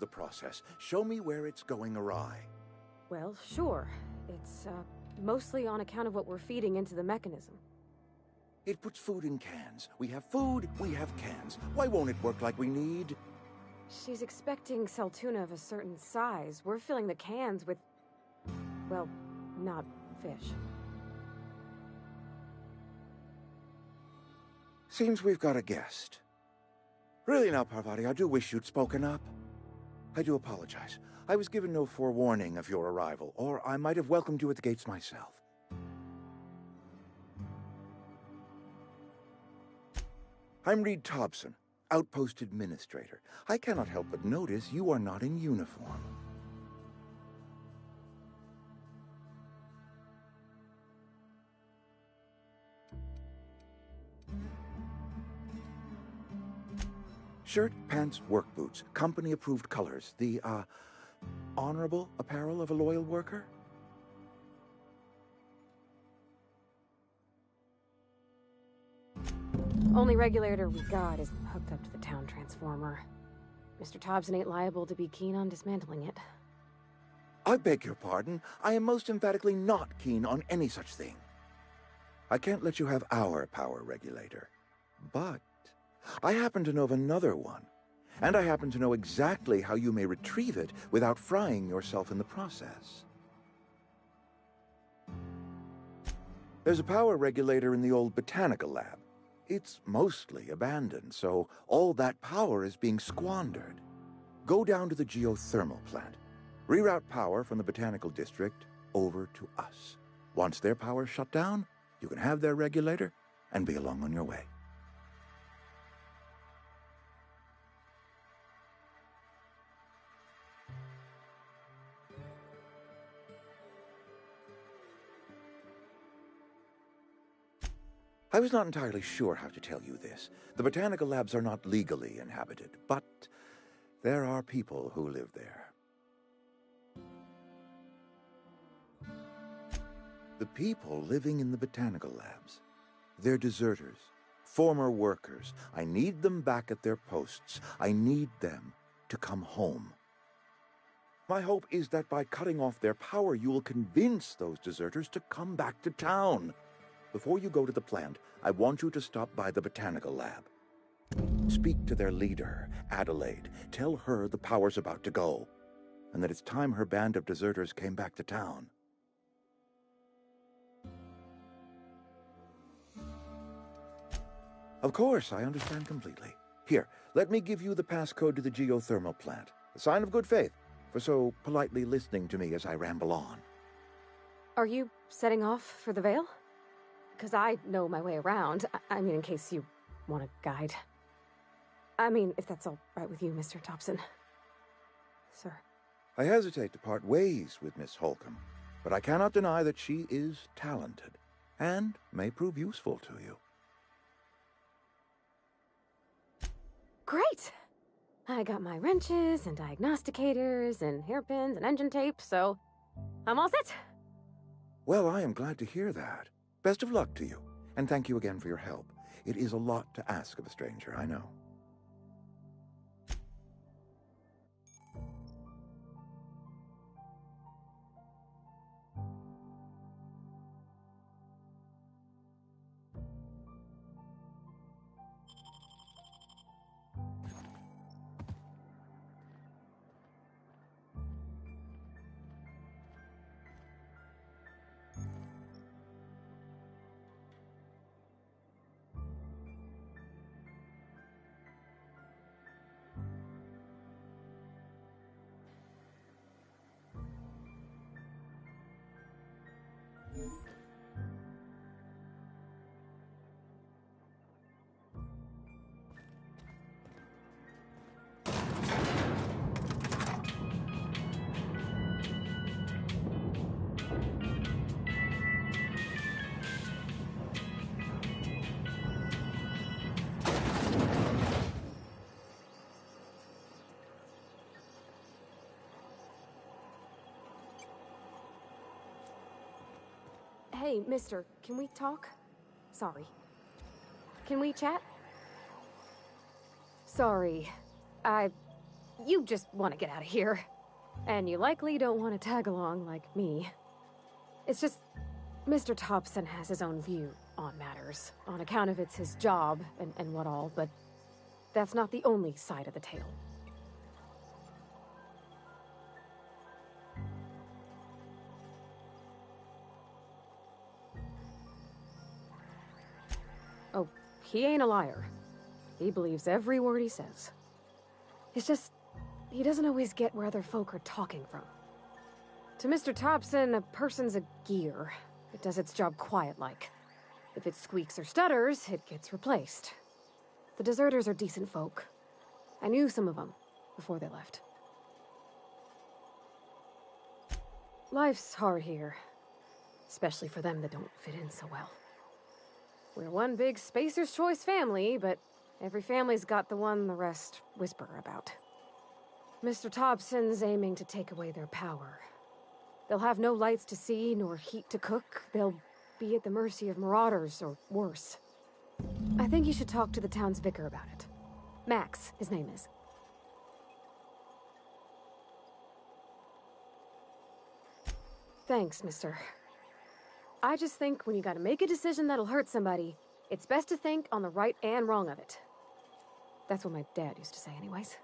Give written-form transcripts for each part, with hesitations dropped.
the process. Show me where it's going awry. Well, sure. It's, mostly on account of what we're feeding into the mechanism. It puts food in cans. We have food, we have cans. Why won't it work like we need? She's expecting Saltuna of a certain size. We're filling the cans with... well, not fish. Seems we've got a guest. Really now, Parvati, I do wish you'd spoken up. I do apologize. I was given no forewarning of your arrival, or I might have welcomed you at the gates myself. I'm Reed Thompson, Outpost Administrator. I cannot help but notice you are not in uniform. Shirt, pants, work boots, company-approved colors. The, honorable apparel of a loyal worker? Only regulator we got is hooked up to the town transformer. Mr. Thompson ain't liable to be keen on dismantling it. I beg your pardon. I am most emphatically not keen on any such thing. I can't let you have our power regulator. But I happen to know of another one. And I happen to know exactly how you may retrieve it without frying yourself in the process. There's a power regulator in the old botanical lab. It's mostly abandoned, so all that power is being squandered. Go down to the geothermal plant. Reroute power from the botanical district over to us. Once their power's shut down, you can have their regulator and be along on your way. I was not entirely sure how to tell you this. The botanical labs are not legally inhabited, but there are people who live there. The people living in the botanical labs. They're deserters, former workers. I need them back at their posts. I need them to come home. My hope is that by cutting off their power, you will convince those deserters to come back to town. Before you go to the plant, I want you to stop by the botanical lab. Speak to their leader, Adelaide. Tell her the power's about to go, and that it's time her band of deserters came back to town. Of course, I understand completely. Here, let me give you the passcode to the geothermal plant. A sign of good faith, for so politely listening to me as I ramble on. Are you setting off for the Vale? Because I know my way around. I mean, in case you want a guide. I mean, if that's all right with you, Mr. Thompson. Sir. I hesitate to part ways with Miss Holcomb, but I cannot deny that she is talented, and may prove useful to you. Great! I got my wrenches and diagnosticators and hairpins and engine tape, so I'm all set. Well, I am glad to hear that. Best of luck to you, and thank you again for your help. It is a lot to ask of a stranger, I know. Hey, mister, can we talk? Sorry. Can we chat? Sorry. you just want to get out of here. And you likely don't want to tag along like me. It's just, Mr. Thompson has his own view on matters, on account of it's his job and what all, but that's not the only side of the tale. Oh, he ain't a liar. He believes every word he says. It's just, he doesn't always get where other folk are talking from. To Mr. Thompson, a person's a gear. It does its job quiet-like. If it squeaks or stutters, it gets replaced. The deserters are decent folk. I knew some of them before they left. Life's hard here, especially for them that don't fit in so well. We're one big Spacer's Choice family, but every family's got the one the rest whisper about. Mr. Thompson's aiming to take away their power. They'll have no lights to see, nor heat to cook. They'll be at the mercy of marauders, or worse. I think you should talk to the town's vicar about it. Max, his name is. Thanks, mister. I just think when you gotta make a decision that'll hurt somebody, it's best to think on the right and wrong of it. That's what my dad used to say anyways.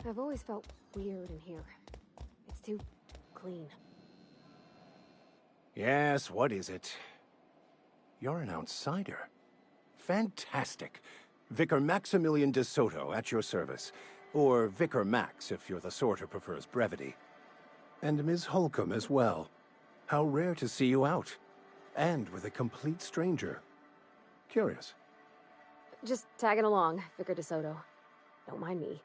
I've always felt weird in here. It's too clean. Yes, what is it? You're an outsider. Fantastic. Vicar Maximilian de Soto at your service. Or Vicar Max if you're the sort who prefers brevity. And Ms. Holcomb as well. How rare to see you out. And with a complete stranger. Curious. Just tagging along, Vicar de Soto. Don't mind me.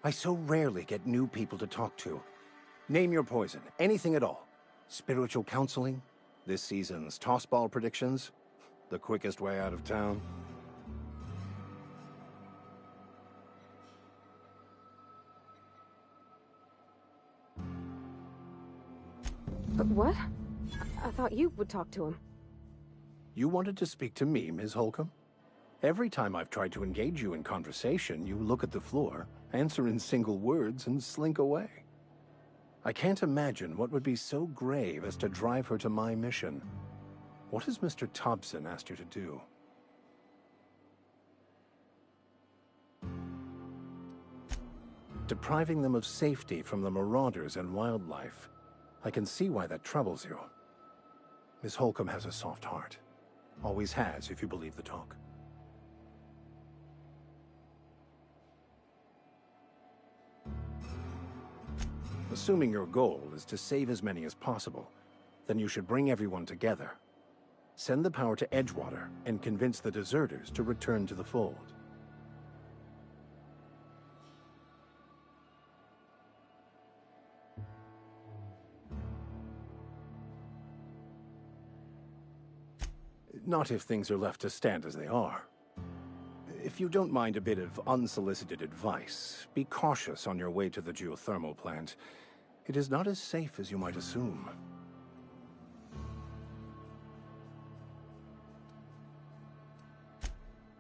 I so rarely get new people to talk to. Name your poison, anything at all. Spiritual counseling, this season's tossball predictions, the quickest way out of town. But what? I thought you would talk to him. You wanted to speak to me, Ms. Holcomb? Every time I've tried to engage you in conversation, you look at the floor, answer in single words, and slink away. I can't imagine what would be so grave as to drive her to my mission. What has Mr. Thompson asked you to do? Depriving them of safety from the marauders and wildlife. I can see why that troubles you. Miss Holcomb has a soft heart. Always has, if you believe the talk. Assuming your goal is to save as many as possible, then you should bring everyone together. Send the power to Edgewater and convince the deserters to return to the fold. Not if things are left to stand as they are. If you don't mind a bit of unsolicited advice, be cautious on your way to the geothermal plant. It is not as safe as you might assume.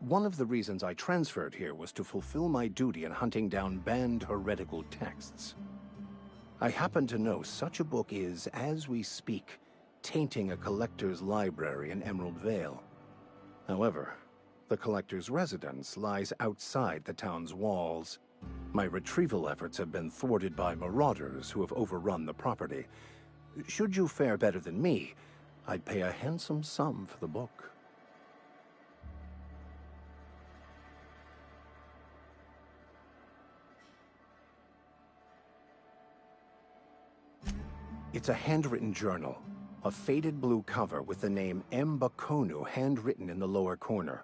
One of the reasons I transferred here was to fulfill my duty in hunting down banned heretical texts. I happen to know such a book is, as we speak, tainting a collector's library in Emerald Vale. However, the collector's residence lies outside the town's walls. My retrieval efforts have been thwarted by marauders who have overrun the property. Should you fare better than me, I'd pay a handsome sum for the book. It's a handwritten journal. A faded blue cover with the name M. Bakonu handwritten in the lower corner.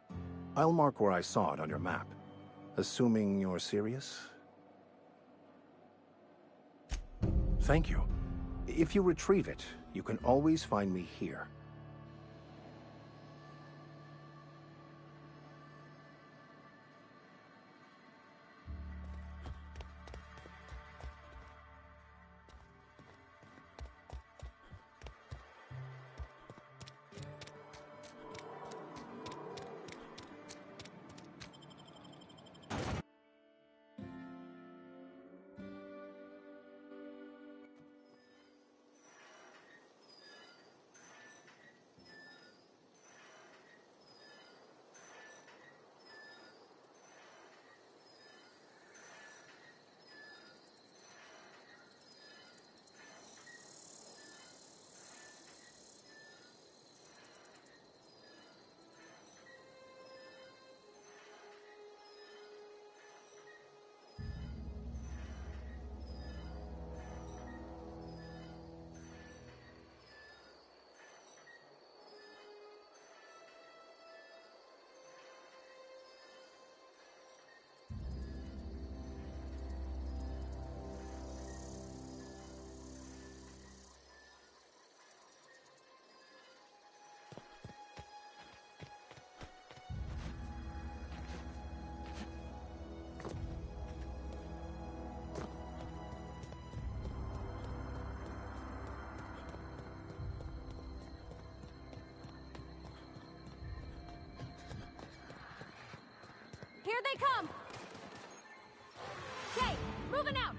I'll mark where I saw it on your map. Assuming you're serious? Thank you. If you retrieve it, you can always find me here. Here they come! Okay, moving out!